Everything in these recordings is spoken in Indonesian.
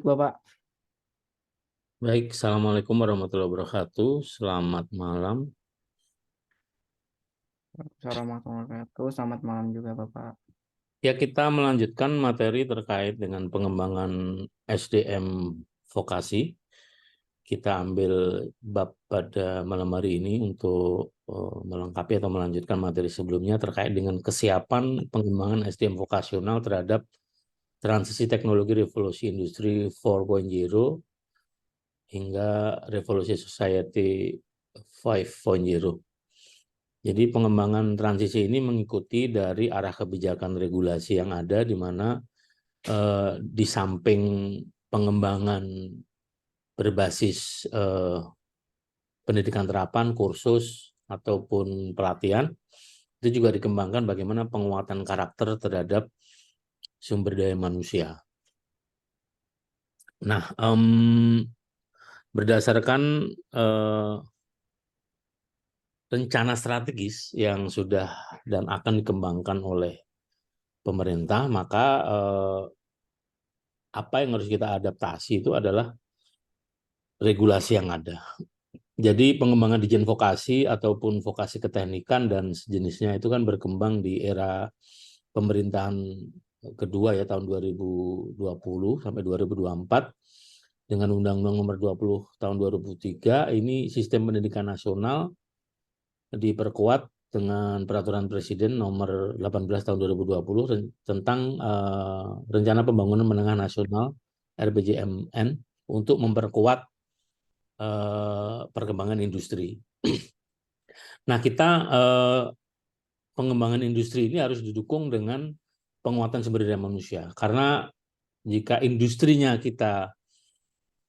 Bapak. Baik, Assalamualaikum warahmatullahi wabarakatuh. Selamat malam. Warahmatullahi wabarakatuh. Selamat malam juga Bapak. Ya, kita melanjutkan materi terkait dengan pengembangan SDM vokasi. Kita ambil bab pada malam hari ini untuk melengkapi atau melanjutkan materi sebelumnya terkait dengan kesiapan pengembangan SDM vokasional terhadap transisi teknologi revolusi industri 4.0 hingga revolusi society 5.0. Jadi pengembangan transisi ini mengikuti dari arah kebijakan regulasi yang ada, di mana di samping pengembangan berbasis pendidikan terapan, kursus, ataupun pelatihan, itu juga dikembangkan bagaimana penguatan karakter terhadap sumber daya manusia. Nah, berdasarkan rencana strategis yang sudah dan akan dikembangkan oleh pemerintah, maka apa yang harus kita adaptasi itu adalah regulasi yang ada. Jadi pengembangan dijen vokasi ataupun vokasi keteknikan dan sejenisnya itu kan berkembang di era pemerintahan kedua ya, tahun 2020 sampai 2024 dengan Undang-Undang Nomor 20 tahun 2003. Ini sistem pendidikan nasional diperkuat dengan Peraturan Presiden Nomor 18 tahun 2020 tentang Rencana Pembangunan Menengah Nasional RPJMN untuk memperkuat perkembangan industri. Nah, kita pengembangan industri ini harus didukung dengan penguatan sumber daya manusia. Karena jika industrinya kita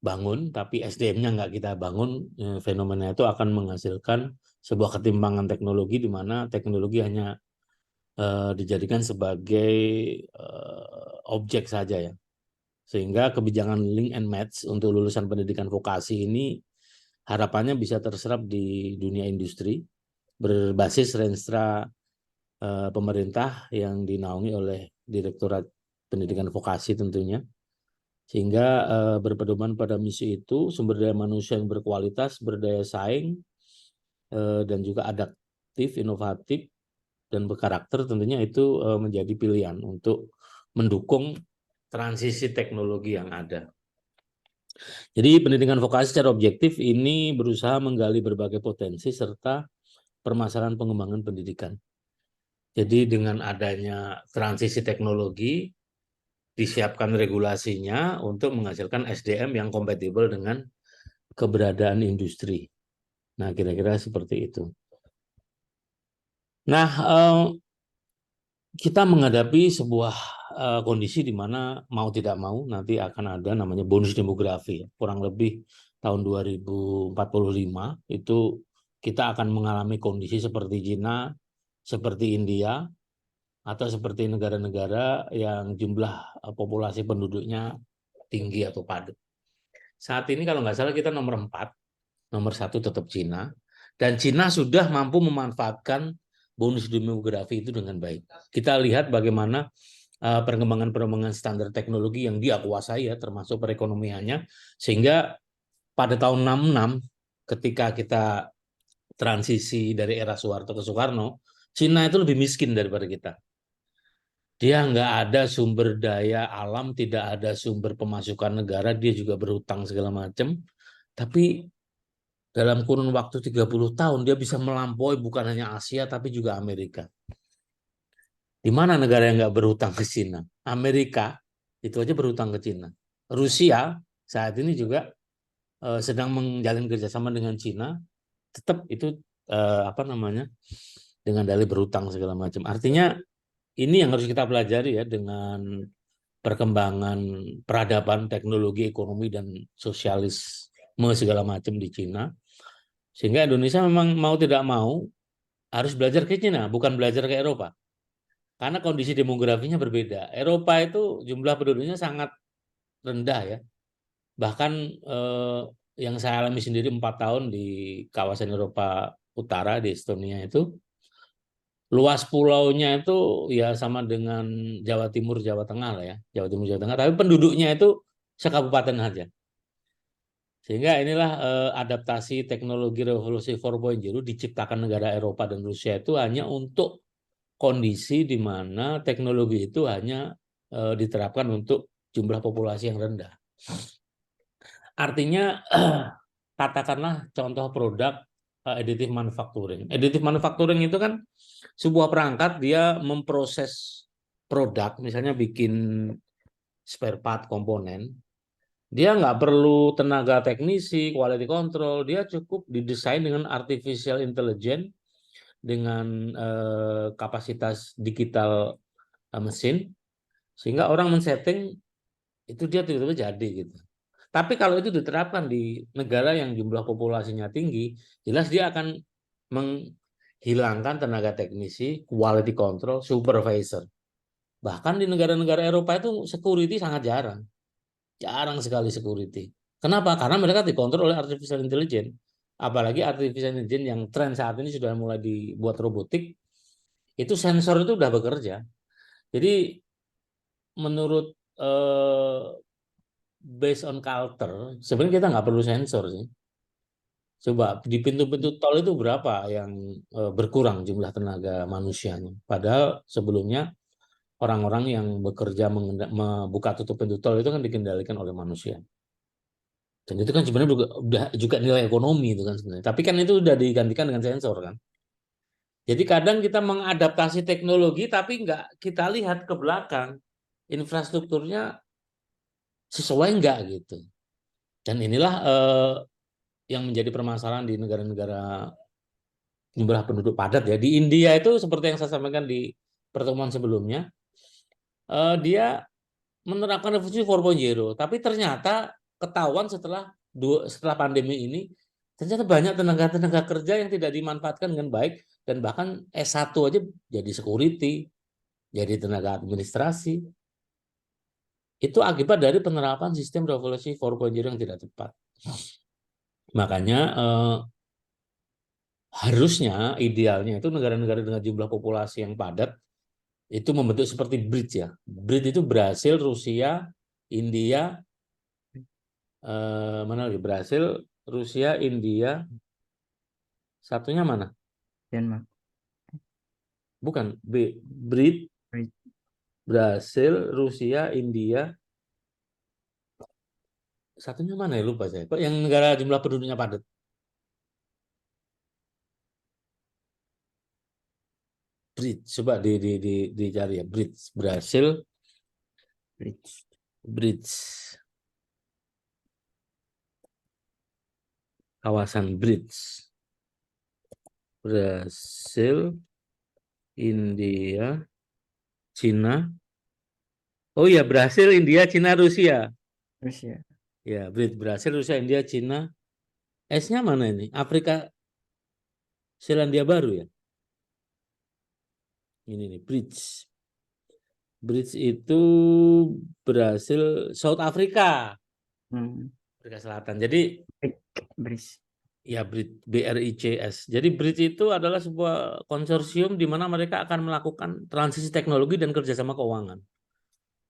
bangun, tapi SDM-nya nggak kita bangun, fenomena itu akan menghasilkan sebuah ketimpangan teknologi, di mana teknologi hanya dijadikan sebagai objek saja ya. Sehingga kebijakan link and match untuk lulusan pendidikan vokasi ini harapannya bisa terserap di dunia industri berbasis renstra pemerintah yang dinaungi oleh Direktorat Pendidikan Vokasi tentunya, sehingga berpedoman pada misi itu sumber daya manusia yang berkualitas, berdaya saing, dan juga adaptif, inovatif, dan berkarakter tentunya itu menjadi pilihan untuk mendukung transisi teknologi yang ada. Jadi pendidikan vokasi secara objektif ini berusaha menggali berbagai potensi serta permasalahan pengembangan pendidikan. Jadi dengan adanya transisi teknologi, disiapkan regulasinya untuk menghasilkan SDM yang kompatibel dengan keberadaan industri. Nah, kira-kira seperti itu. Nah, kita menghadapi sebuah kondisi di mana mau tidak mau nanti akan ada namanya bonus demografi. Kurang lebih tahun 2045 itu kita akan mengalami kondisi seperti Cina, seperti India, atau seperti negara-negara yang jumlah populasi penduduknya tinggi atau padat. Saat ini kalau nggak salah kita nomor 4, nomor 1 tetap Cina, dan Cina sudah mampu memanfaatkan bonus demografi itu dengan baik. Kita lihat bagaimana perkembangan-perkembangan standar teknologi yang dia kuasai ya, termasuk perekonomiannya, sehingga pada tahun 66 ketika kita transisi dari era Soeharto ke Soekarno, Cina itu lebih miskin daripada kita. Dia nggak ada sumber daya alam, tidak ada sumber pemasukan negara, dia juga berhutang segala macam. Tapi dalam kurun waktu 30 tahun dia bisa melampaui bukan hanya Asia tapi juga Amerika. Di mana negara yang nggak berhutang ke Cina? Amerika itu aja berhutang ke Cina. Rusia saat ini juga sedang menjalin kerjasama dengan Cina, tetap itu apa namanya, dengan dalih berhutang segala macam. Artinya ini yang harus kita pelajari ya, dengan perkembangan peradaban, teknologi, ekonomi, dan sosialisme segala macam di Cina. Sehingga Indonesia memang mau tidak mau harus belajar ke Cina, bukan belajar ke Eropa. Karena kondisi demografinya berbeda. Eropa itu jumlah penduduknya sangat rendah ya. Bahkan yang saya alami sendiri 4 tahun di kawasan Eropa Utara, di Estonia itu, luas pulaunya itu ya sama dengan Jawa Timur, Jawa Tengah lah ya. Jawa Timur, Jawa Tengah. Tapi penduduknya itu sekabupaten aja. Sehingga inilah adaptasi teknologi revolusi 4.0 diciptakan negara Eropa dan Rusia itu hanya untuk kondisi di mana teknologi itu hanya diterapkan untuk jumlah populasi yang rendah. Artinya katakanlah contoh produk additive manufacturing. Additive manufacturing itu kan sebuah perangkat, dia memproses produk, misalnya bikin spare part komponen. Dia nggak perlu tenaga teknisi, quality control, dia cukup didesain dengan artificial intelligence, dengan kapasitas digital mesin, sehingga orang men-setting itu dia tiba-tiba jadi gitu. Tapi kalau itu diterapkan di negara yang jumlah populasinya tinggi, jelas dia akan menghilangkan tenaga teknisi, quality control, supervisor. Bahkan di negara-negara Eropa itu security sangat jarang. Jarang sekali security. Kenapa? Karena mereka dikontrol oleh artificial intelligence. Apalagi artificial intelligence yang tren saat ini sudah mulai dibuat robotik, itu sensor itu sudah bekerja. Jadi menurut based on culture, sebenarnya kita nggak perlu sensor sih. Coba di pintu-pintu tol itu berapa yang berkurang jumlah tenaga manusianya. Padahal sebelumnya orang-orang yang bekerja membuka tutup pintu tol itu kan dikendalikan oleh manusia. Dan itu kan sebenarnya juga nilai ekonomi itu kan sebenarnya. Tapi kan itu udah digantikan dengan sensor kan. Jadi kadang kita mengadaptasi teknologi tapi nggak kita lihat ke belakang infrastrukturnya sesuai nggak gitu. Dan inilah yang menjadi permasalahan di negara-negara jumlah penduduk padat ya. Di India itu seperti yang saya sampaikan di pertemuan sebelumnya, dia menerapkan revolusi 4.0, tapi ternyata ketahuan setelah pandemi ini, ternyata banyak tenaga-tenaga kerja yang tidak dimanfaatkan dengan baik, dan bahkan S1 aja jadi security, jadi tenaga administrasi. Itu akibat dari penerapan sistem revolusi 4.0 yang tidak tepat. Makanya harusnya idealnya itu negara-negara dengan jumlah populasi yang padat itu membentuk seperti BRICS ya. BRICS itu Brasil, Rusia, India, mana lagi? Brasil, Rusia, India, satunya mana? Denmark. Bukan, BRICS, Brasil, Rusia, India, satunya mana ya, lupa saya. Kok yang negara jumlah penduduknya padat? BRICS, coba dicari ya, BRICS, Brasil, BRICS, kawasan BRICS, Brasil, India, Cina. Oh iya, Brasil, India, Cina, Rusia. Rusia. Ya, BRICS, Brasil, Rusia, India, Cina. S-nya mana ini? Afrika, Selandia Baru ya? Ini nih, BRICS. BRICS itu berhasil South Afrika, Afrika Selatan. Jadi BRICS. ya BRICS. Jadi BRICS itu adalah sebuah konsorsium di mana mereka akan melakukan transisi teknologi dan kerjasama keuangan.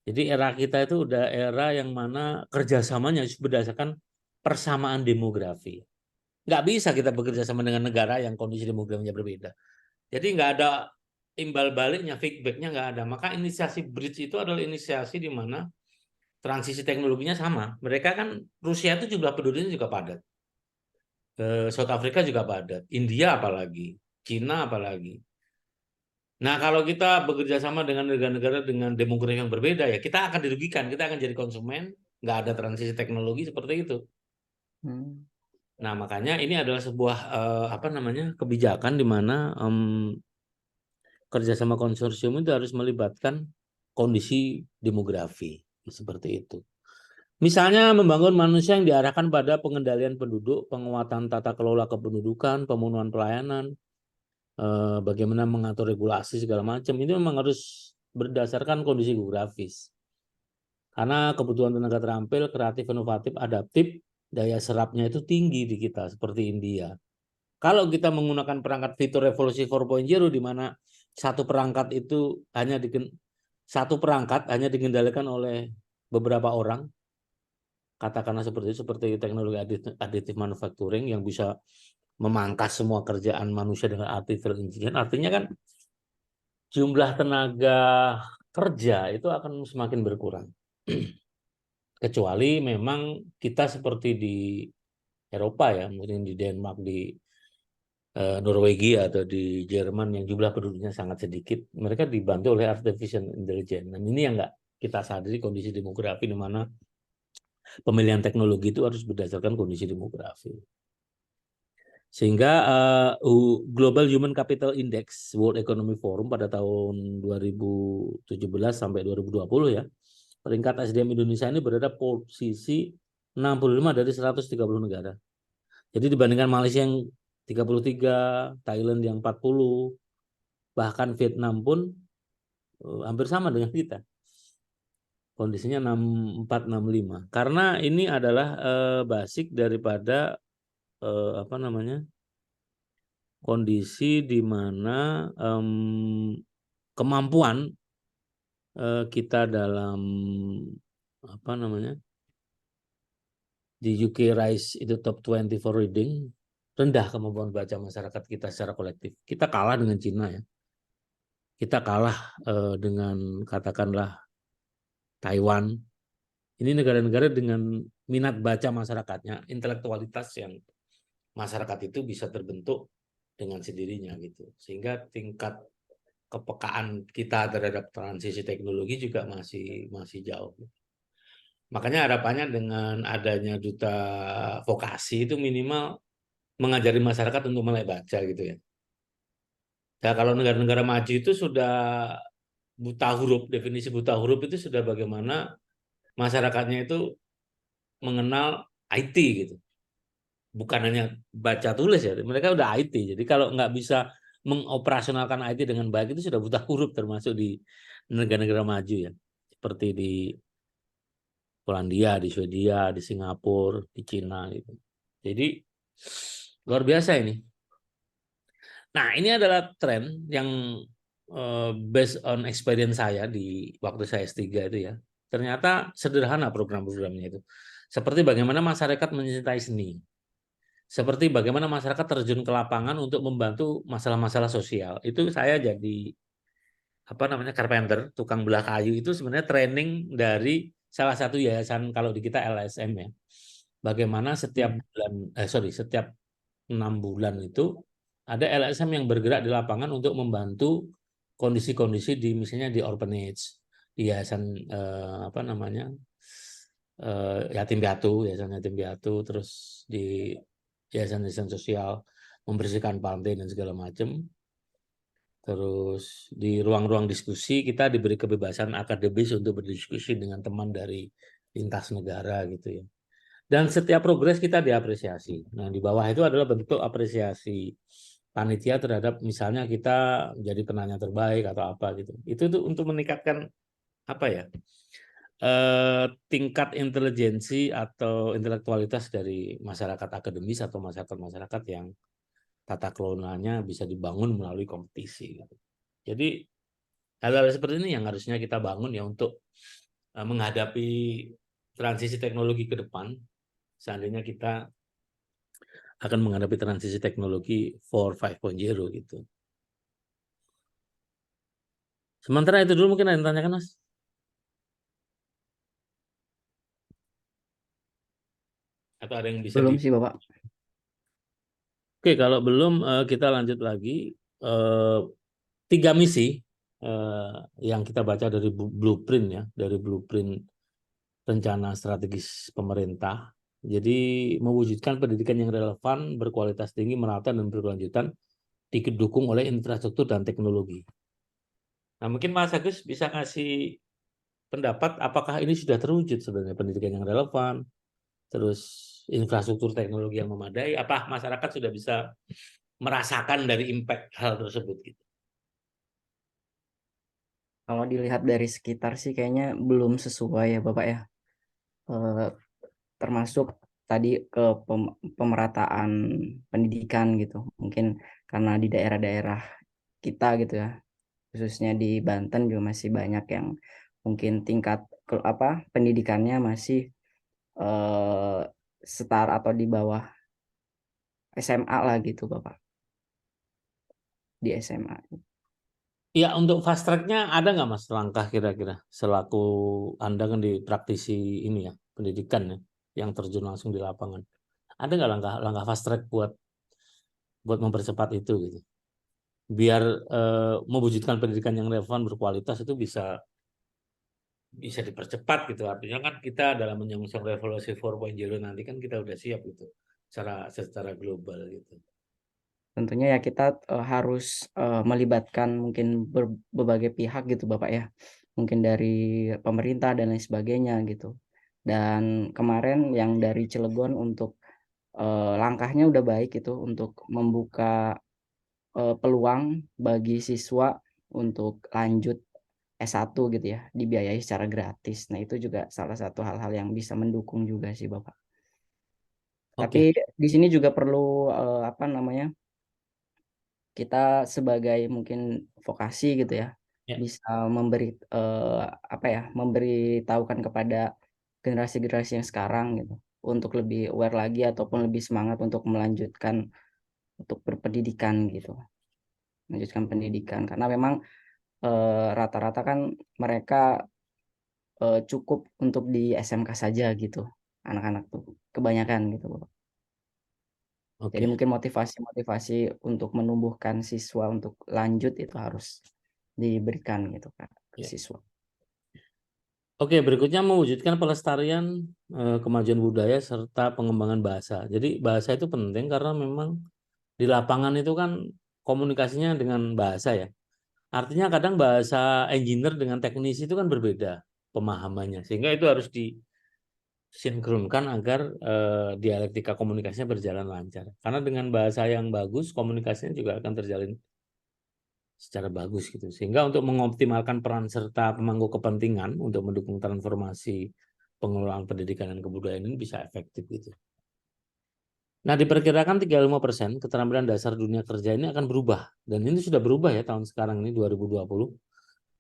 Jadi era kita itu udah era yang mana kerjasamanya berdasarkan persamaan demografi. Nggak bisa kita bekerja sama dengan negara yang kondisi demografinya berbeda. Jadi nggak ada imbal baliknya, feedbacknya nggak ada. Maka inisiasi BRICS itu adalah inisiasi di mana transisi teknologinya sama. Mereka kan Rusia itu jumlah penduduknya juga padat. South Africa juga padat. India apalagi. Cina apalagi. Nah, kalau kita bekerja sama dengan negara-negara dengan demografi yang berbeda, ya kita akan dirugikan. Kita akan jadi konsumen. Nggak ada transisi teknologi seperti itu. Nah, makanya ini adalah sebuah kebijakan di mana kerjasama konsorsium itu harus melibatkan kondisi demografi seperti itu. Misalnya membangun manusia yang diarahkan pada pengendalian penduduk, penguatan tata kelola kependudukan, pemenuhan pelayanan, bagaimana mengatur regulasi segala macam. Ini memang harus berdasarkan kondisi geografis. Karena kebutuhan tenaga terampil, kreatif, inovatif, adaptif, daya serapnya itu tinggi di kita seperti India. Kalau kita menggunakan perangkat fitur revolusi 4.0 di mana satu perangkat hanya dikendalikan oleh beberapa orang, katakanlah seperti teknologi additive manufacturing yang bisa memangkas semua kerjaan manusia dengan artificial intelligence, artinya kan jumlah tenaga kerja itu akan semakin berkurang. Kecuali memang kita seperti di Eropa ya, mungkin di Denmark, di Norwegia atau di Jerman yang jumlah penduduknya sangat sedikit, mereka dibantu oleh artificial intelligence. Dan ini yang nggak kita sadari kondisi demografi di mana pemilihan teknologi itu harus berdasarkan kondisi demografi. Sehingga Global Human Capital Index World Economic Forum pada tahun 2017 sampai 2020 ya, peringkat SDM Indonesia ini berada posisi 65 dari 130 negara. Jadi dibandingkan Malaysia yang 33, Thailand yang 40, bahkan Vietnam pun hampir sama dengan kita. Kondisinya 64, 65. Karena ini adalah basic daripada apa namanya? Kondisi di mana kemampuan kita dalam apa namanya? Di UK Rise itu top 20 for reading, rendah kemampuan baca masyarakat kita secara kolektif. Kita kalah dengan Cina ya. Kita kalah dengan katakanlah Taiwan. Ini negara-negara dengan minat baca masyarakatnya, intelektualitas yang masyarakat itu bisa terbentuk dengan sendirinya gitu. Sehingga tingkat kepekaan kita terhadap transisi teknologi juga masih jauh. Makanya harapannya dengan adanya duta vokasi itu minimal mengajari masyarakat untuk mulai baca gitu ya. Ya kalau negara-negara maju itu sudah buta huruf, definisi buta huruf itu sudah bagaimana masyarakatnya itu mengenal IT gitu. Bukan hanya baca tulis ya, mereka udah IT. Jadi kalau nggak bisa mengoperasionalkan IT dengan baik itu sudah buta huruf termasuk di negara-negara maju ya. Seperti di Polandia, di Swedia, di Singapura, di Cina gitu. Jadi luar biasa ini. Nah, ini adalah tren yang based on experience saya di waktu saya S3 itu ya. Ternyata sederhana program-programnya itu. Seperti bagaimana masyarakat mencintai seni. Seperti bagaimana masyarakat terjun ke lapangan untuk membantu masalah-masalah sosial. Itu saya jadi apa namanya carpenter, tukang belah kayu itu sebenarnya training dari salah satu yayasan kalau di kita LSM ya. Bagaimana setiap bulan setiap 6 bulan itu ada LSM yang bergerak di lapangan untuk membantu kondisi-kondisi di misalnya di orphanage, di yayasan apa namanya yayasan yatim piatu, terus di yayasan-yayasan sosial membersihkan pantai dan segala macam. Terus di ruang-ruang diskusi kita diberi kebebasan akademis untuk berdiskusi dengan teman dari lintas negara gitu ya. Dan setiap progres kita diapresiasi. Nah, di bawah itu adalah bentuk apresiasi panitia terhadap misalnya kita jadi penanya terbaik atau apa gitu. Itu tuh untuk meningkatkan apa ya? Tingkat intelijensi atau intelektualitas dari masyarakat akademis atau masyarakat-masyarakat yang tata kelolanya bisa dibangun melalui kompetisi gitu. Jadi hal-hal seperti ini yang harusnya kita bangun ya untuk menghadapi transisi teknologi ke depan. Seandainya kita akan menghadapi transisi teknologi 4.5.0 gitu. Sementara itu dulu mungkin ada yang tanyakan, Mas? Atau ada yang bisa Belum sih Bapak. Oke, kalau belum kita lanjut lagi. 3 misi yang kita baca dari blueprint ya, dari blueprint rencana strategis pemerintah. Jadi mewujudkan pendidikan yang relevan, berkualitas tinggi, merata dan berkelanjutan didukung oleh infrastruktur dan teknologi. Nah, mungkin Mas Agus bisa kasih pendapat apakah ini sudah terwujud sebenarnya pendidikan yang relevan, terus infrastruktur teknologi yang memadai, apa masyarakat sudah bisa merasakan dari impact hal tersebut gitu. Kalau dilihat dari sekitar sih kayaknya belum sesuai ya Bapak ya. Eh, Termasuk tadi ke pemerataan pendidikan gitu. Mungkin karena di daerah-daerah kita gitu ya, khususnya di Banten juga masih banyak yang mungkin tingkat pendidikannya masih eh, setara atau di bawah SMA lah gitu Bapak, di SMA. Ya, untuk fast track-nya ada nggak Mas langkah kira-kira selaku Anda kan di praktisi ini ya, pendidikan ya, yang terjun langsung di lapangan. Ada nggak langkah fast track buat mempercepat itu gitu? Biar mewujudkan pendidikan yang relevan berkualitas itu bisa bisa dipercepat gitu. Artinya kan kita dalam menyongsong revolusi 4.0 nanti kan kita udah siap gitu secara global gitu. Tentunya ya kita harus melibatkan mungkin berbagai pihak gitu Bapak ya. Mungkin dari pemerintah dan lain sebagainya gitu. Dan kemarin yang dari Cilegon untuk langkahnya udah baik itu untuk membuka peluang bagi siswa untuk lanjut S1 gitu ya, dibiayai secara gratis. Nah, itu juga salah satu hal-hal yang bisa mendukung juga sih Bapak. Tapi Oke, di sini juga perlu apa namanya? Kita sebagai mungkin vokasi gitu ya, ya, bisa memberi apa ya? Memberitahukan kepada generasi-generasi yang sekarang gitu untuk lebih aware lagi ataupun lebih semangat untuk melanjutkan untuk berpendidikan gitu. Melanjutkan pendidikan karena memang rata-rata kan mereka cukup untuk di SMK saja gitu, anak-anak tuh kebanyakan gitu Bapak. Jadi oke. mungkin motivasi-motivasi untuk menumbuhkan siswa untuk lanjut itu harus diberikan gitu kan ke Ya. siswa. Oke, berikutnya mewujudkan pelestarian kemajuan budaya serta pengembangan bahasa. Jadi bahasa itu penting karena memang di lapangan itu kan komunikasinya dengan bahasa ya. Artinya kadang bahasa engineer dengan teknisi itu kan berbeda pemahamannya. Sehingga itu harus disinkronkan agar dialektika komunikasinya berjalan lancar. Karena dengan bahasa yang bagus, komunikasinya juga akan terjalin secara bagus gitu. Sehingga untuk mengoptimalkan peran serta pemangku kepentingan untuk mendukung transformasi pengelolaan pendidikan dan kebudayaan ini bisa efektif gitu. Nah, diperkirakan 35% keterampilan dasar dunia kerja ini akan berubah. Dan ini sudah berubah ya tahun sekarang ini 2020.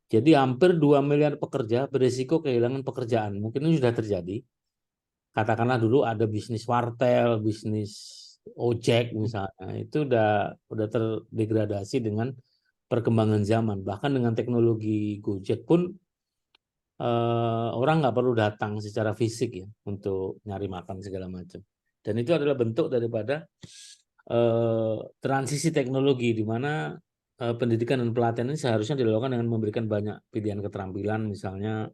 Jadi hampir 2 miliar pekerja berisiko kehilangan pekerjaan. Mungkin ini sudah terjadi. Katakanlah dulu ada bisnis wartel, bisnis ojek misalnya. Itu udah terdegradasi dengan perkembangan zaman. Bahkan dengan teknologi Gojek pun orang nggak perlu datang secara fisik ya untuk nyari makan segala macam. Dan itu adalah bentuk daripada transisi teknologi di mana pendidikan dan pelatihan ini seharusnya dilakukan dengan memberikan banyak pilihan keterampilan, misalnya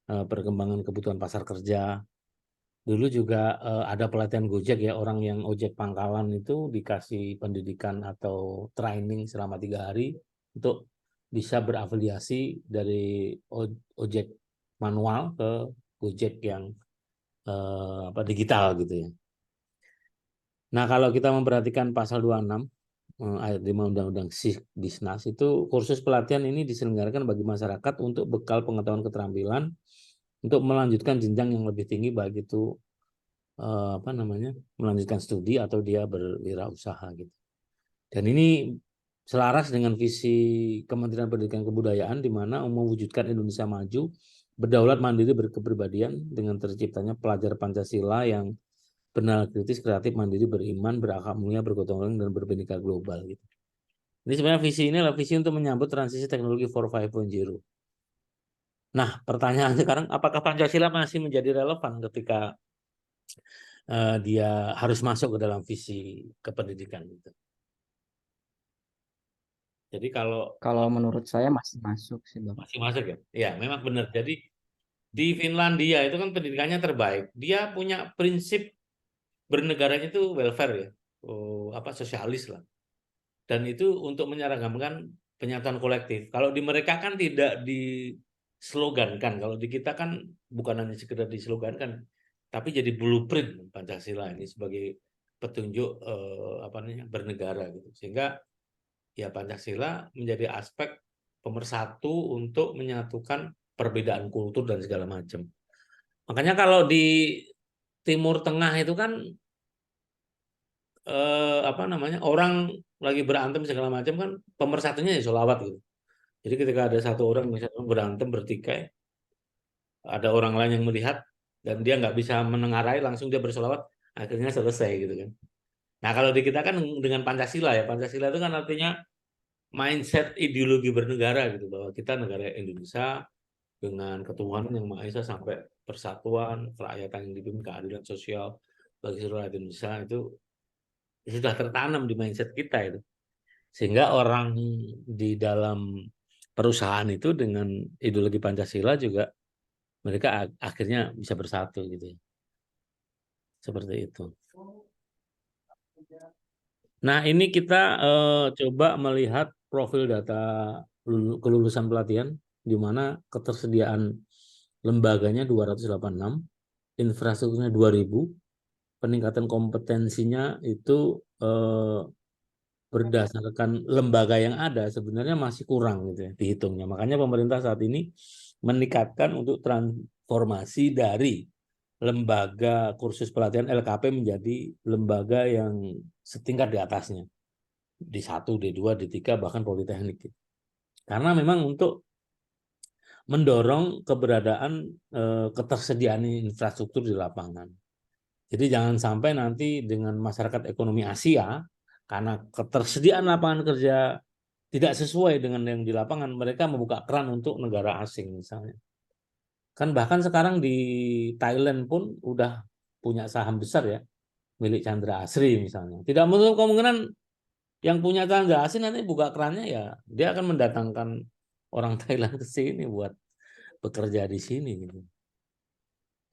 perkembangan kebutuhan pasar kerja. Dulu juga ada pelatihan Gojek ya, orang yang ojek pangkalan itu dikasih pendidikan atau training selama 3 hari untuk bisa berafiliasi dari ojek manual ke Gojek yang apa digital gitu ya. Nah, kalau kita memperhatikan pasal 26 ayat 5 Undang-Undang Disnas itu kursus pelatihan ini diselenggarakan bagi masyarakat untuk bekal pengetahuan keterampilan untuk melanjutkan jenjang yang lebih tinggi baik itu apa namanya melanjutkan studi atau dia berwirausaha gitu. Dan ini selaras dengan visi Kementerian Pendidikan dan Kebudayaan di mana mewujudkan Indonesia maju, berdaulat mandiri berkepribadian dengan terciptanya pelajar Pancasila yang benar kritis, kreatif, mandiri, beriman, berakhlak mulia, bergotong royong dan berbhinneka global gitu. Ini sebenarnya visi ini adalah visi untuk menyambut transisi teknologi 4.0. Nah, pertanyaan sekarang apakah Pancasila masih menjadi relevan ketika dia harus masuk ke dalam visi kependidikan gitu. Jadi kalau Kalau menurut saya masih masuk sih Bapak. masih masuk ya, ya memang benar. Jadi di Finlandia itu kan pendidikannya terbaik. Dia punya prinsip bernegaranya itu welfare ya, apa sosialis lah. Dan itu untuk menyeragamkan penyataan kolektif. Kalau di mereka kan tidak dislogankan. Kalau di kita kan bukan hanya sekedar dislogankan, tapi jadi blueprint Pancasila ini sebagai petunjuk apa namanya bernegara gitu. Sehingga ya Pancasila menjadi aspek pemersatu untuk menyatukan perbedaan kultur dan segala macam. Makanya kalau di Timur Tengah itu kan apa namanya orang lagi berantem segala macam kan pemersatunya ya sholawat gitu. Jadi ketika ada satu orang misalnya berantem bertikai, ada orang lain yang melihat, dan dia nggak bisa menengarai langsung dia bersolawat akhirnya selesai gitu kan. Nah kalau di kita kan dengan Pancasila ya, Pancasila itu kan artinya mindset ideologi bernegara gitu, bahwa kita negara Indonesia dengan ketuhanan yang Maha Esa sampai persatuan, kerakyatan yang dipimpin, keadilan sosial bagi seluruh rakyat Indonesia itu sudah tertanam di mindset kita itu. Sehingga orang di dalam perusahaan itu dengan ideologi Pancasila juga mereka akhirnya bisa bersatu gitu ya. Seperti itu. Nah, ini kita coba melihat profil data kelulusan pelatihan di mana ketersediaan lembaganya 286, infrastrukturnya 2000, peningkatan kompetensinya itu berdasarkan lembaga yang ada sebenarnya masih kurang gitu ya dihitungnya. Makanya pemerintah saat ini meningkatkan untuk transformasi dari lembaga kursus pelatihan LKP menjadi lembaga yang setingkat di atasnya. D1, D2, D3, bahkan Politeknik. Karena memang untuk mendorong keberadaan ketersediaan infrastruktur di lapangan. Jadi jangan sampai nanti dengan masyarakat ekonomi Asia, karena ketersediaan lapangan kerja tidak sesuai dengan yang di lapangan, mereka membuka keran untuk negara asing misalnya. Kan bahkan sekarang di Thailand pun udah punya saham besar ya, milik Chandra Asri misalnya. Tidak menutup kemungkinan yang punya Chandra Asri nanti buka kerannya ya, dia akan mendatangkan orang Thailand ke sini buat bekerja di sini gitu.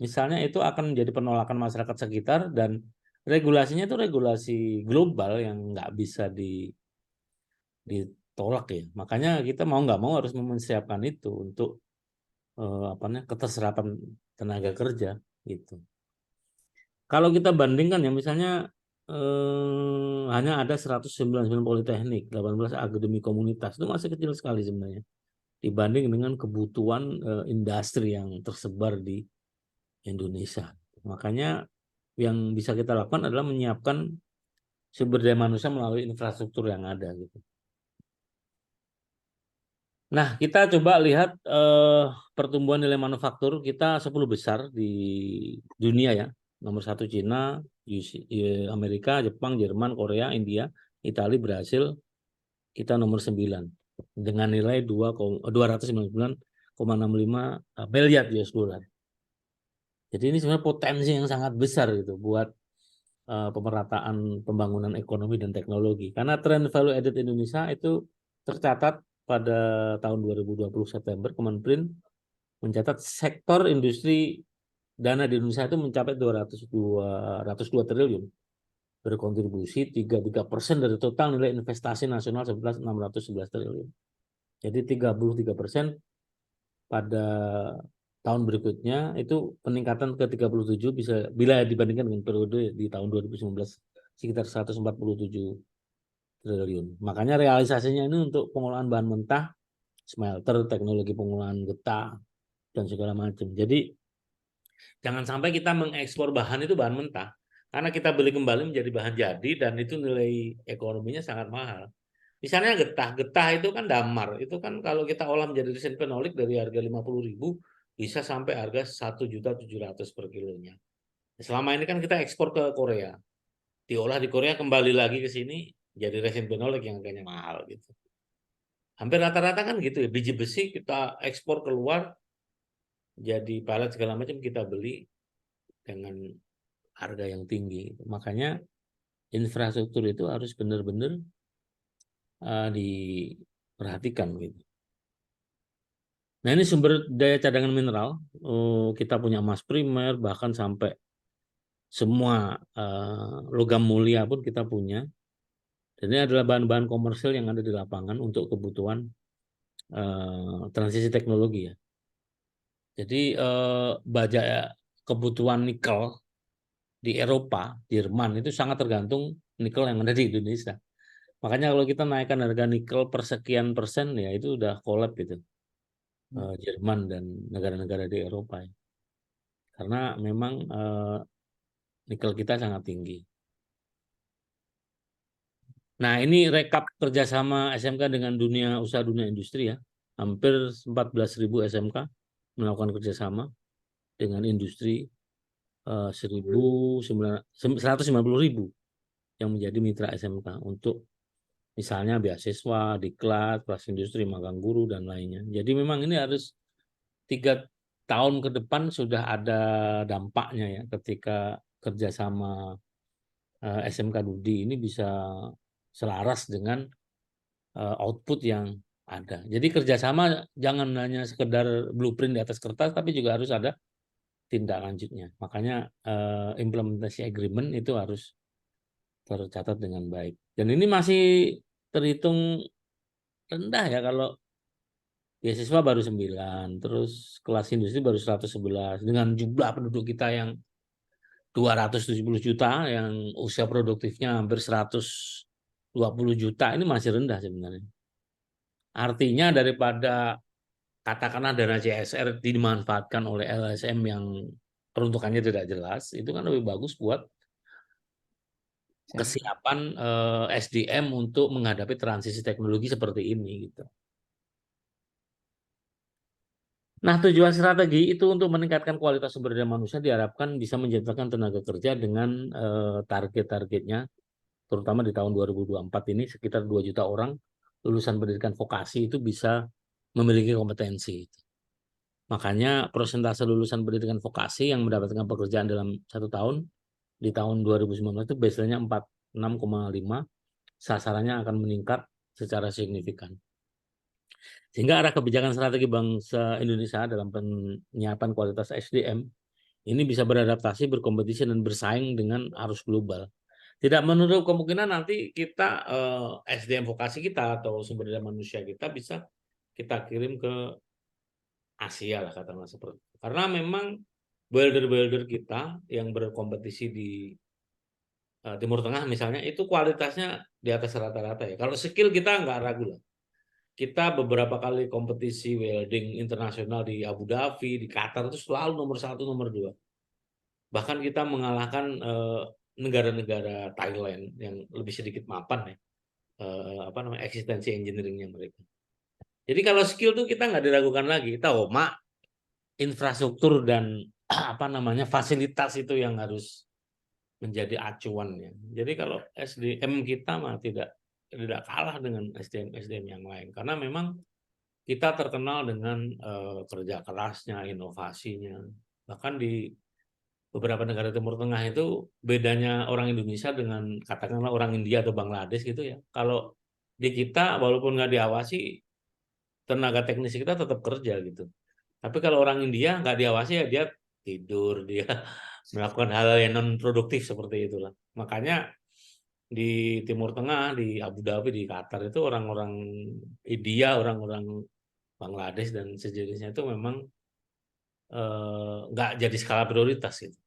Misalnya itu akan menjadi penolakan masyarakat sekitar dan regulasinya itu regulasi global yang nggak bisa ditolak ya. Makanya kita mau nggak mau harus mempersiapkan itu untuk apa namanya keterserapan tenaga kerja gitu. Kalau kita bandingkan ya misalnya hanya ada 199 politeknik, 18 akademi komunitas itu masih kecil sekali sebenarnya dibanding dengan kebutuhan industri yang tersebar di Indonesia. Makanya yang bisa kita lakukan adalah menyiapkan sumber daya manusia melalui infrastruktur yang ada gitu. Nah, kita coba lihat pertumbuhan nilai manufaktur kita 10 besar di dunia ya. Nomor 1 Cina, Amerika, Jepang, Jerman, Korea, India, Italia, Brasil, kita nomor 9 dengan nilai 299,65 miliar US dollar. Jadi ini sebenarnya potensi yang sangat besar gitu buat pemerataan pembangunan ekonomi dan teknologi. Karena tren value added Indonesia itu tercatat pada tahun 2020 September, Kemenperin mencatat sektor industri dana di Indonesia itu mencapai 202 triliun, berkontribusi 33% dari total nilai investasi nasional sebesar 611 triliun. Jadi 33% pada tahun berikutnya itu peningkatan ke 37 bisa bila dibandingkan dengan periode di tahun 2019 sekitar 147 triliun. Makanya realisasinya ini untuk pengolahan bahan mentah, smelter, teknologi pengolahan getah dan segala macam. Jadi jangan sampai kita mengekspor bahan itu bahan mentah karena kita beli kembali menjadi bahan jadi dan itu nilai ekonominya sangat mahal. Misalnya getah, getah itu kan damar, itu kan kalau kita olah menjadi resin fenolik dari harga 50.000 bisa sampai harga 1.700.000 per kilonya. Selama ini kan kita ekspor ke Korea, diolah di Korea kembali lagi ke sini jadi resin fenolik yang harganya mahal gitu. Hampir rata-rata kan gitu ya, biji besi kita ekspor keluar jadi palet segala macam kita beli dengan harga yang tinggi. Makanya infrastruktur itu harus benar-benar diperhatikan gitu. Nah ini sumber daya cadangan mineral, kita punya emas primer, bahkan sampai semua logam mulia pun kita punya. Dan ini adalah bahan-bahan komersil yang ada di lapangan untuk kebutuhan transisi teknologi ya. Jadi baja kebutuhan nikel di Eropa, Jerman itu sangat tergantung nikel yang ada di Indonesia. Makanya kalau kita naikkan harga nikel per sekian persen ya itu udah kolab gitu. Jerman dan negara-negara di Eropa ya. Karena memang nikel kita sangat tinggi. Nah ini rekap kerjasama SMK dengan dunia usaha dunia industri ya. Hampir 14.000 SMK melakukan kerjasama dengan industri 190.000 yang menjadi mitra SMK untuk misalnya beasiswa, diklat, kelas industri, magang guru, dan lainnya. Jadi memang ini harus 3 tahun ke depan sudah ada dampaknya ya ketika kerjasama SMK Dudi ini bisa selaras dengan output yang ada. Jadi kerjasama jangan hanya sekedar blueprint di atas kertas, tapi juga harus ada tindak lanjutnya. Makanya implementasi agreement itu harus tercatat dengan baik. Dan ini masih terhitung rendah ya kalau beasiswa baru 9, terus kelas industri baru 111 dengan jumlah penduduk kita yang 270 juta, yang usia produktifnya hampir 120 juta, ini masih rendah sebenarnya. Artinya daripada katakanlah dana CSR dimanfaatkan oleh LSM yang peruntukannya tidak jelas, itu kan lebih bagus buat kesiapan SDM untuk menghadapi transisi teknologi seperti ini gitu. Nah, tujuan strategi itu untuk meningkatkan kualitas sumber daya manusia diharapkan bisa menciptakan tenaga kerja dengan target-targetnya, terutama di tahun 2024 ini sekitar 2 juta orang lulusan pendidikan vokasi itu bisa memiliki kompetensi. Makanya persentase lulusan pendidikan vokasi yang mendapatkan pekerjaan dalam 1 tahun di tahun 2019 itu biasanya 46,5, sasarannya akan meningkat secara signifikan. Sehingga arah kebijakan strategi bangsa Indonesia dalam penyiapan kualitas SDM ini bisa beradaptasi, berkompetisi, dan bersaing dengan arus global. Tidak menutup kemungkinan nanti kita SDM vokasi kita atau sumber daya manusia kita bisa kita kirim ke Asia lah katakanlah seperti itu. Karena memang welder-welder kita yang berkompetisi di Timur Tengah misalnya itu kualitasnya di atas rata-rata ya. Kalau skill kita nggak ragu lah. Kita beberapa kali kompetisi welding internasional di Abu Dhabi, di Qatar itu selalu nomor 1, nomor 2. Bahkan kita mengalahkan negara-negara Thailand yang lebih sedikit mapan ya, apa namanya eksistensi engineeringnya mereka. Jadi kalau skill tuh kita nggak diragukan lagi. Kita mak infrastruktur dan apa namanya fasilitas itu yang harus menjadi acuan ya. Jadi kalau SDM kita mah tidak kalah dengan SDM yang lain karena memang kita terkenal dengan kerja kerasnya, inovasinya. Bahkan di beberapa negara Timur Tengah itu bedanya orang Indonesia dengan katakanlah orang India atau Bangladesh gitu ya. Kalau di kita walaupun nggak diawasi, tenaga teknis kita tetap kerja gitu. Tapi kalau orang India nggak diawasi ya dia tidur, dia melakukan hal yang non produktif seperti itulah. Makanya di Timur Tengah, di Abu Dhabi, di Qatar itu orang-orang India, orang-orang Bangladesh dan sejenisnya itu memang nggak jadi skala prioritas gitu.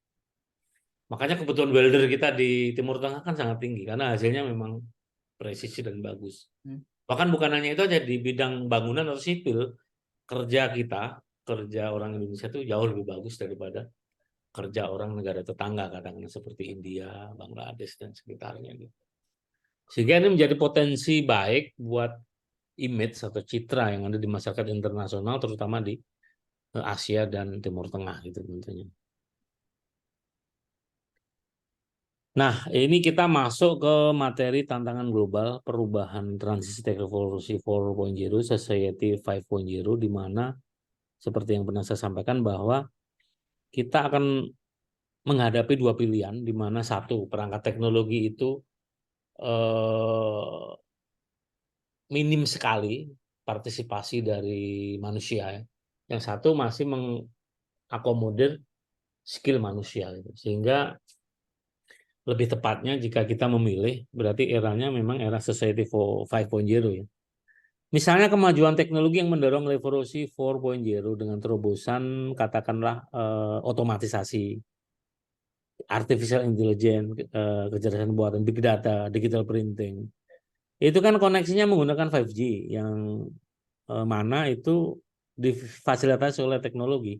Makanya kebutuhan welder kita di Timur Tengah kan sangat tinggi karena hasilnya memang presisi dan bagus. Bahkan bukan hanya itu aja di bidang bangunan atau sipil, kerja kita, kerja orang Indonesia itu jauh lebih bagus daripada kerja orang negara tetangga kadang-kadang seperti India, Bangladesh dan sekitarnya gitu. Sehingga ini menjadi potensi baik buat image atau citra yang ada di masyarakat internasional terutama di Asia dan Timur Tengah gitu tentunya. Nah, ini kita masuk ke materi tantangan global perubahan transisi teknologi 4.0, Society 5.0, di mana seperti yang pernah saya sampaikan bahwa kita akan menghadapi 2 pilihan, di mana satu perangkat teknologi itu eh, minim sekali partisipasi dari manusia ya. Yang satu masih mengakomodir skill manusia gitu. Sehingga lebih tepatnya jika kita memilih berarti eranya memang era Society 5.0 ya. Misalnya kemajuan teknologi yang mendorong revolusi 4.0 dengan terobosan katakanlah otomatisasi, artificial intelligence, kecerdasan buatan, big data, digital printing. Itu kan koneksinya menggunakan 5G yang mana itu difasilitasi oleh teknologi.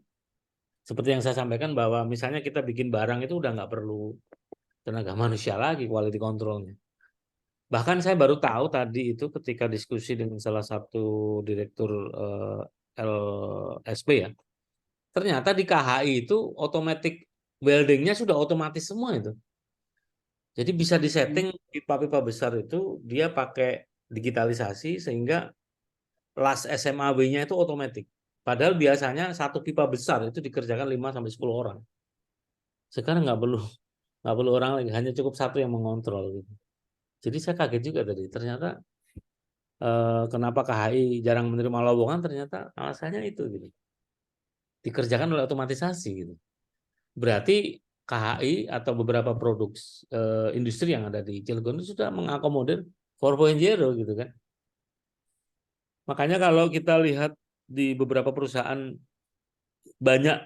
Seperti yang saya sampaikan bahwa misalnya kita bikin barang itu udah nggak perlu tenaga manusia lagi quality controlnya. Bahkan saya baru tahu tadi itu ketika diskusi dengan salah satu direktur LSP ya. Ternyata di KHI itu otomatis weldingnya sudah otomatis semua itu. Jadi bisa disetting pipa-pipa besar itu dia pakai digitalisasi sehingga las SMAW-nya itu otomatis. Padahal biasanya satu pipa besar itu dikerjakan 5 sampai 10 orang. Sekarang nggak perlu orang lagi, hanya cukup satu yang mengontrol gitu. Jadi saya kaget juga tadi. Ternyata kenapa KHI jarang menerima lowongan, ternyata alasannya itu gitu. Dikerjakan oleh otomatisasi gitu. Berarti KHI atau beberapa produk industri yang ada di Cilegon itu sudah mengakomodir 4.0 gitu kan. Makanya kalau kita lihat di beberapa perusahaan banyak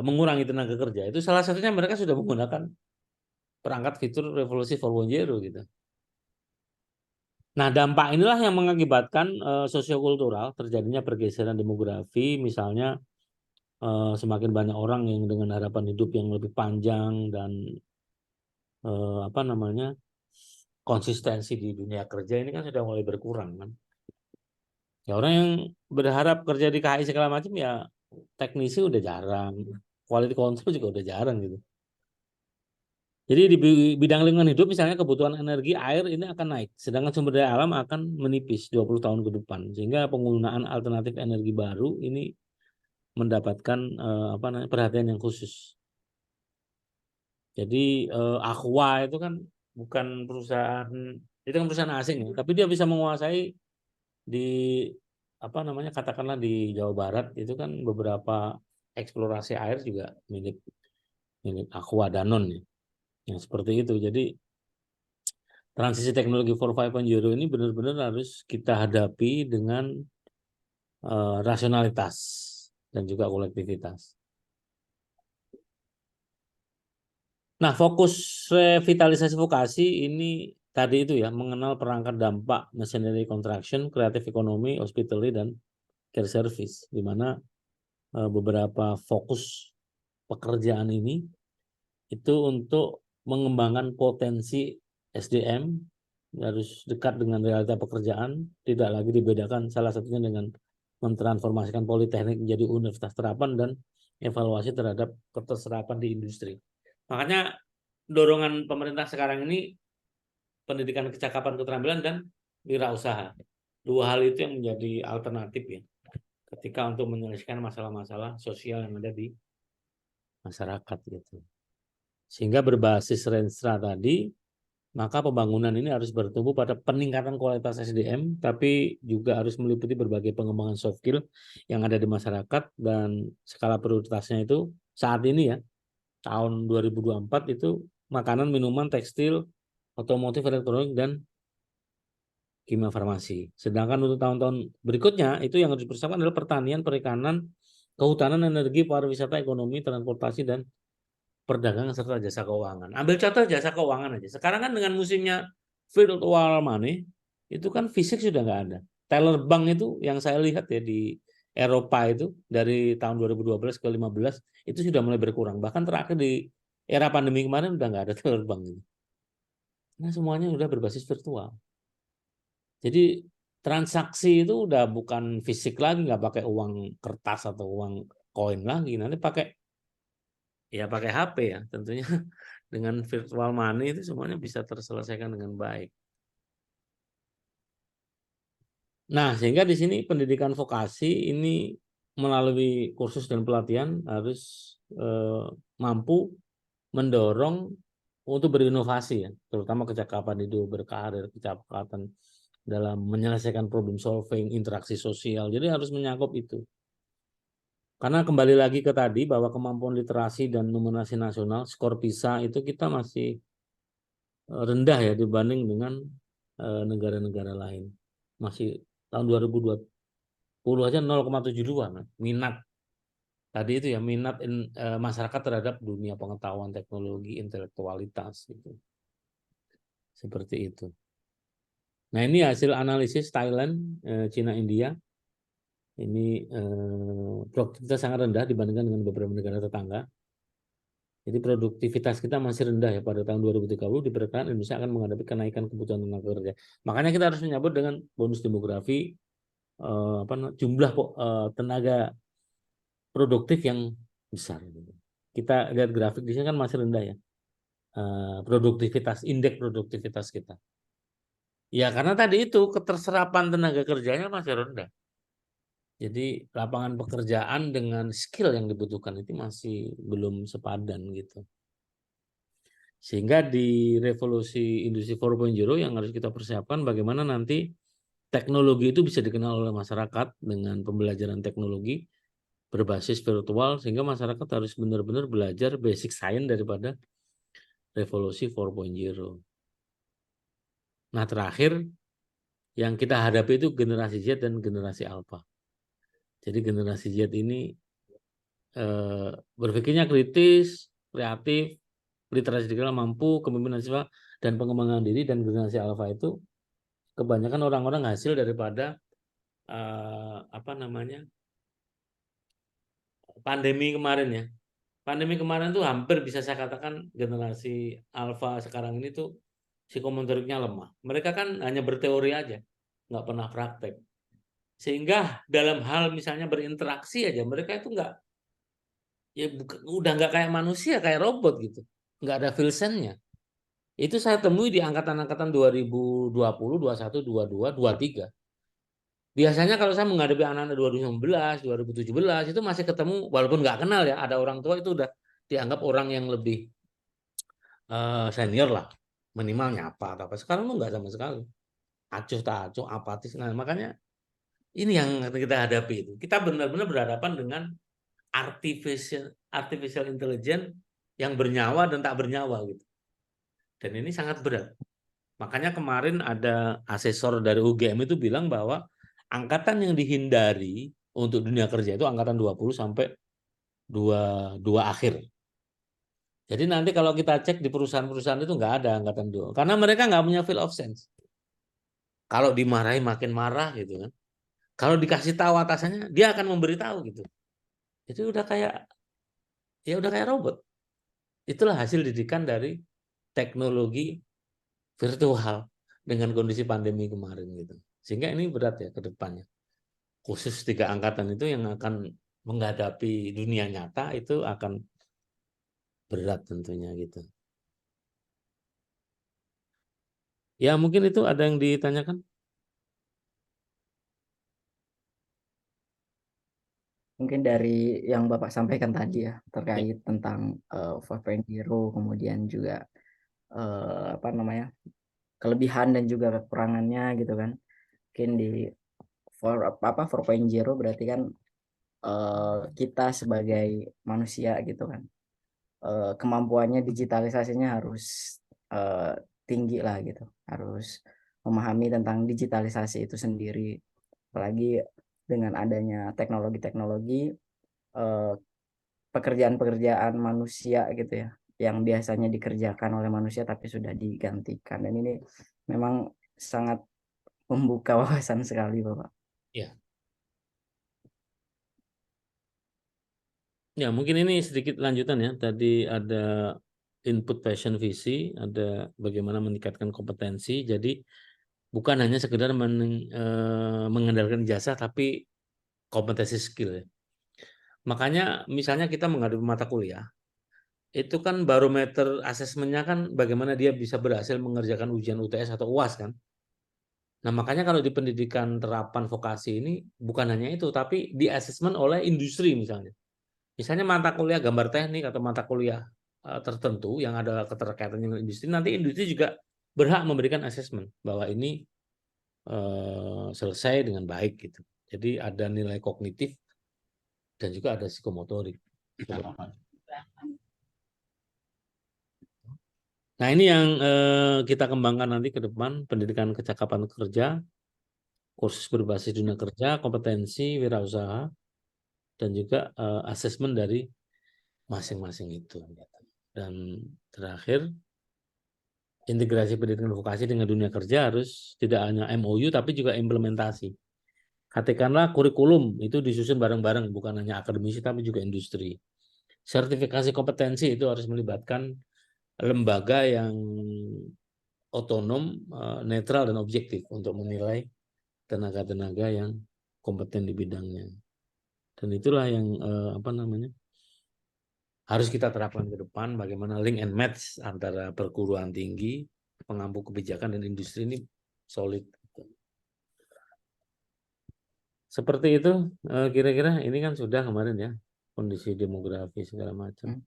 mengurangi tenaga kerja, itu salah satunya mereka sudah menggunakan perangkat fitur revolusi 4.0 gitu. Nah, dampak inilah yang mengakibatkan sosiokultural terjadinya pergeseran demografi, misalnya semakin banyak orang yang dengan harapan hidup yang lebih panjang dan apa namanya konsistensi di dunia kerja ini kan sudah mulai berkurang kan. Ya orang yang berharap kerja di KAI segala macam ya teknisi udah jarang, quality control juga udah jarang gitu. Jadi di bidang lingkungan hidup misalnya kebutuhan energi air ini akan naik, sedangkan sumber daya alam akan menipis 20 tahun ke depan. Sehingga penggunaan alternatif energi baru ini mendapatkan apa namanya perhatian yang khusus. Jadi Aqua itu kan bukan perusahaan itu kan perusahaan asing ya, tapi dia bisa menguasai di apa namanya katakanlah di Jawa Barat itu kan beberapa eksplorasi air juga milik milik Aqua Danone ya, yang seperti itu. Jadi transisi teknologi 4.0 ini benar-benar harus kita hadapi dengan rasionalitas dan juga kolektivitas. Nah, fokus revitalisasi vokasi ini tadi itu ya, mengenal perangkat dampak machinery construction, creative economy, hospitality, dan care service, di mana beberapa fokus pekerjaan ini itu untuk mengembangkan potensi SDM harus dekat dengan realita pekerjaan, tidak lagi dibedakan salah satunya dengan mentransformasikan politeknik menjadi universitas terapan dan evaluasi terhadap keterserapan di industri. Makanya dorongan pemerintah sekarang ini pendidikan kecakapan keterampilan dan wirausaha. Dua hal itu yang menjadi alternatif ya ketika untuk menyelesaikan masalah-masalah sosial yang ada di masyarakat gitu. Sehingga berbasis Renstra tadi, maka pembangunan ini harus bertumbuh pada peningkatan kualitas SDM, tapi juga harus meliputi berbagai pengembangan soft skill yang ada di masyarakat dan skala prioritasnya itu saat ini ya, tahun 2024 itu makanan, minuman, tekstil, otomotif, elektronik, dan kimia farmasi. Sedangkan untuk tahun-tahun berikutnya itu yang harus dipersiapkan adalah pertanian, perikanan, kehutanan, energi, pariwisata, ekonomi, transportasi, dan perdagangan serta jasa keuangan. Ambil contoh jasa keuangan aja. Sekarang kan dengan musimnya virtual money, itu kan fisik sudah nggak ada. Teller bank itu yang saya lihat ya di Eropa itu dari tahun 2012 ke 15 itu sudah mulai berkurang. Bahkan terakhir di era pandemi kemarin udah nggak ada teller bank itu. Nah semuanya udah berbasis virtual. Jadi transaksi itu udah bukan fisik lagi, nggak pakai uang kertas atau uang koin lagi. Nanti pakai HP ya tentunya. Dengan virtual money itu semuanya bisa terselesaikan dengan baik. Nah, sehingga di sini pendidikan vokasi ini melalui kursus dan pelatihan harus mampu mendorong untuk berinovasi ya, terutama kecakapan hidup berkarir, kecakapan dalam menyelesaikan problem solving, interaksi sosial. Jadi harus menyangkut itu. Karena kembali lagi ke tadi bahwa kemampuan literasi dan numerasi nasional, skor PISA itu kita masih rendah ya dibanding dengan negara-negara lain. Masih tahun 2020 aja 0,72 kan. Minat tadi itu ya minat masyarakat terhadap dunia pengetahuan teknologi intelektualitas gitu. Seperti itu. Nah, ini hasil analisis Thailand, Cina, India. Ini produktivitas sangat rendah dibandingkan dengan beberapa negara tetangga. Jadi produktivitas kita masih rendah ya pada tahun 2030 diperkirakan Indonesia akan menghadapi kenaikan kebutuhan tenaga kerja. Makanya kita harus menyambut dengan bonus demografi jumlah tenaga produktif yang besar. kita lihat grafik di sini kan masih rendah ya. Produktivitas, indeks produktivitas kita. Ya karena tadi itu keterserapan tenaga kerjanya masih rendah. Jadi lapangan pekerjaan dengan skill yang dibutuhkan itu masih belum sepadan gitu. Sehingga di revolusi industri 4.0 yang harus kita persiapkan bagaimana nanti teknologi itu bisa dikenal oleh masyarakat dengan pembelajaran teknologi berbasis virtual sehingga masyarakat harus benar-benar belajar basic science daripada revolusi 4.0. Nah, terakhir yang kita hadapi itu generasi Z dan generasi Alpha. Jadi generasi Z ini berpikirnya kritis, kreatif, literasi digital mampu, kepemimpinan siswa dan pengembangan diri, dan generasi Alpha itu kebanyakan orang-orang hasil daripada apa namanya pandemi kemarin ya. Pandemi kemarin tuh hampir bisa saya katakan generasi Alpha sekarang ini tuh psikomotoriknya lemah. Mereka kan hanya berteori aja, nggak pernah praktek. Sehingga dalam hal misalnya berinteraksi aja mereka itu nggak, ya udah nggak kayak manusia, kayak robot gitu, nggak ada feel sense-nya. Itu saya temui di angkatan-angkatan 2020, 21, 22, 23. Biasanya kalau saya menghadapi anak-anak 2019, 2017 itu masih ketemu walaupun nggak kenal ya, ada orang tua itu udah dianggap orang yang lebih senior lah, minimal nyapa atau apa. Sekarang tuh nggak sama sekali. Acuh tak acuh, apatis. Nah, makanya ini yang kita hadapi itu. Kita benar-benar berhadapan dengan artificial artificial intelligence yang bernyawa dan tak bernyawa gitu. Dan ini sangat berat. Makanya kemarin ada asesor dari UGM itu bilang bahwa angkatan yang dihindari untuk dunia kerja itu angkatan 20 sampai 22 akhir. Jadi nanti kalau kita cek di perusahaan-perusahaan itu nggak ada angkatan 2. Karena mereka nggak punya feel of sense. Kalau dimarahi makin marah gitu kan. Kalau dikasih tahu atasannya, dia akan memberitahu gitu. Itu udah kayak, ya udah kayak robot. Itulah hasil didikan dari teknologi virtual dengan kondisi pandemi kemarin gitu. Sehingga ini berat ya ke depannya. Khusus 3 angkatan itu yang akan menghadapi dunia nyata itu akan berat tentunya gitu. Ya mungkin itu ada yang ditanyakan. Mungkin dari yang Bapak sampaikan tadi ya Ya, terkait tentang 4.0, kemudian juga apa namanya, kelebihan dan juga kekurangannya gitu kan. Mungkin di 4.0 berarti kan kita sebagai manusia gitu kan, kemampuannya digitalisasinya harus eh, tinggi lah gitu, harus memahami tentang digitalisasi itu sendiri, apalagi dengan adanya teknologi-teknologi, eh, pekerjaan-pekerjaan manusia gitu ya yang biasanya dikerjakan oleh manusia tapi sudah digantikan, dan ini memang sangat membuka wawasan sekali Bapak. ya. Ya, mungkin ini sedikit lanjutan ya. Tadi ada input passion visi, ada bagaimana meningkatkan kompetensi. Jadi bukan hanya sekedar mengandalkan jasa, tapi kompetensi skill ya. Makanya misalnya kita menghadapi mata kuliah, itu kan barometer asesmennya kan bagaimana dia bisa berhasil mengerjakan ujian UTS atau UAS kan. Nah makanya kalau di pendidikan terapan vokasi ini bukan hanya itu, tapi di asesmen oleh industri misalnya. Misalnya mata kuliah gambar teknik atau mata kuliah tertentu yang ada keterkaitan dengan industri, nanti industri juga berhak memberikan asesmen bahwa ini selesai dengan baik gitu. Jadi ada nilai kognitif dan juga ada psikomotorik. Nah ini yang kita kembangkan nanti ke depan, pendidikan kecakapan kerja, kursus berbasis dunia kerja, kompetensi, wirausaha, dan juga asesmen dari masing-masing itu. Dan terakhir, integrasi pendidikan vokasi dengan dunia kerja harus tidak hanya MOU tapi juga implementasi. Katakanlah kurikulum itu disusun bareng-bareng, bukan hanya akademisi tapi juga industri. Sertifikasi kompetensi itu harus melibatkan lembaga yang otonom, netral dan objektif untuk menilai tenaga-tenaga yang kompeten di bidangnya. Dan itulah yang apa namanya harus kita terapkan ke depan bagaimana link and match antara perguruan tinggi, pengampu kebijakan dan industri ini solid. Seperti itu kira-kira ini kan sudah kemarin ya kondisi demografi segala macam. Hmm.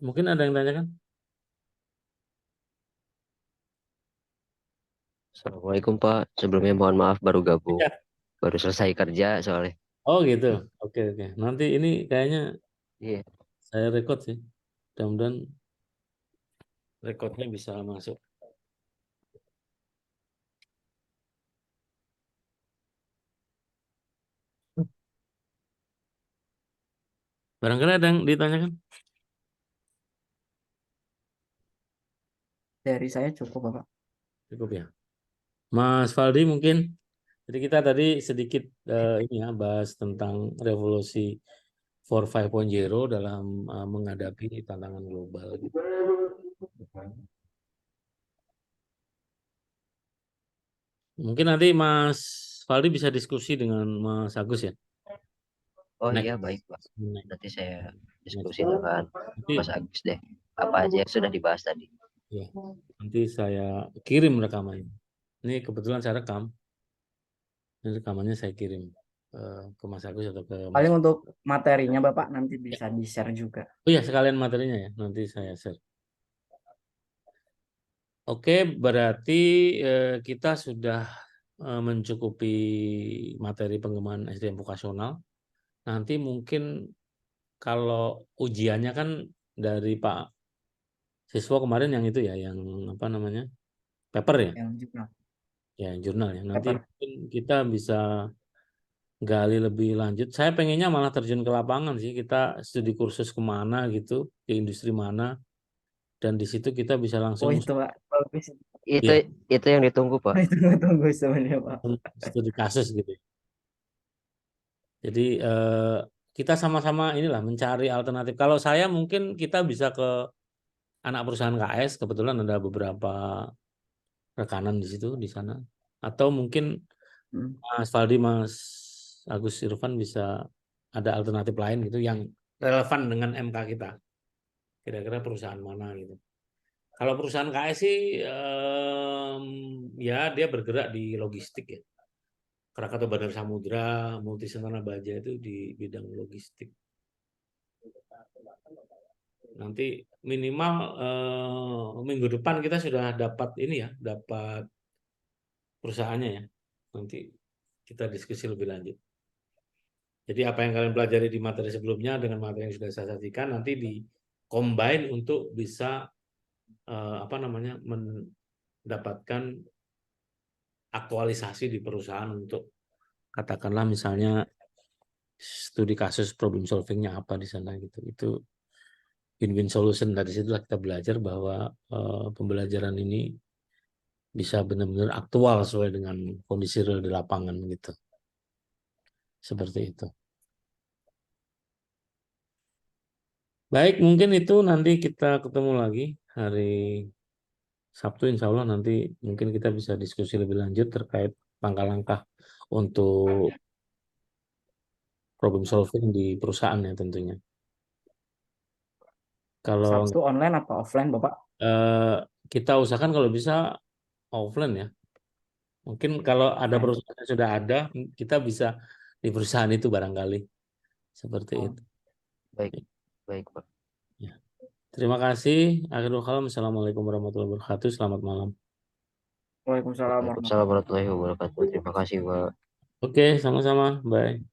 Mungkin ada yang tanyakan? Assalamualaikum Pak. Sebelumnya mohon maaf baru gabung, Ya. baru selesai kerja soalnya. Oh gitu. Oke oke. Nanti ini kayaknya Iya. saya rekod sih. Mudah-mudahan rekodnya bisa masuk. Barangkali ada yang ditanyakan? Dari saya cukup Bapak. Cukup ya. Mas Faldi mungkin. Jadi kita tadi sedikit ini ya bahas tentang revolusi 4.5.0 dalam menghadapi tantangan global. Mungkin nanti Mas Faldi bisa diskusi dengan Mas Agus ya. Oh Next. iya baik Pak. Next. Nanti saya diskusi Next. dengan Nanti, Mas Agus deh. Apa aja yang sudah dibahas tadi. ya, nanti saya kirim rekamannya. Ini kebetulan saya rekam. Ini rekamannya saya kirim ke Mas Agus atau ke Mas. Paling untuk materinya Bapak nanti bisa di-share juga. Oh ya, sekalian materinya ya. Nanti saya share. Oke, berarti kita sudah mencukupi materi pengembangan SDM vokasional. Nanti mungkin kalau ujiannya kan dari Pak siswa kemarin yang itu ya, yang apa namanya, paper ya, Yang juga ya jurnal ya. Nanti paper. mungkin kita bisa gali lebih lanjut. Saya pengennya malah terjun ke lapangan sih. Kita studi kursus kemana gitu, di industri mana, dan di situ kita bisa langsung Oh itu Pak, bagus. Itu ya, itu yang ditunggu Pak. Itu tunggu sebenarnya Pak. studi kasus gitu. Jadi kita sama-sama inilah mencari alternatif. Kalau saya mungkin kita bisa ke anak perusahaan KS, kebetulan ada beberapa rekanan di situ di sana. Atau mungkin Hmm. Mas Faldi, Mas Agus Irfan bisa ada alternatif lain gitu yang relevan dengan MK kita. Kira-kira perusahaan mana gitu. Kalau perusahaan KS sih ya dia bergerak di logistik ya. Krakatau Bandar Samudra, Multisenana Baja itu di bidang logistik. Nanti minimal minggu depan kita sudah dapat ini ya, dapat perusahaannya ya. Nanti kita diskusi lebih lanjut. Jadi apa yang kalian pelajari di materi sebelumnya dengan materi yang sudah saya sajikan nanti di combine untuk bisa apa namanya mendapatkan aktualisasi di perusahaan untuk katakanlah misalnya studi kasus problem solvingnya apa di sana gitu. Itu win-win solution. Dari situlah kita belajar bahwa pembelajaran ini bisa benar-benar aktual sesuai dengan kondisi real di lapangan gitu. Seperti itu. Baik, mungkin itu nanti kita ketemu lagi hari Sabtu, insya Allah nanti mungkin kita bisa diskusi lebih lanjut terkait langkah-langkah untuk problem solving di perusahaan ya tentunya. Kalau Sabtu online apa offline Bapak? eh, kita usahakan kalau bisa offline ya. Mungkin kalau ada Offline. perusahaan yang sudah ada, kita bisa di perusahaan itu barangkali. Seperti Oh. itu. Baik, baik Pak. Ya. Terima kasih. Akhirul kalam. Assalamualaikum warahmatullahi wabarakatuh. Selamat malam. Waalaikumsalam warahmatullahi Waalaikumsalam warahmatullahi wabarakatuh. Terima kasih Pak. Oke, sama-sama. Bye.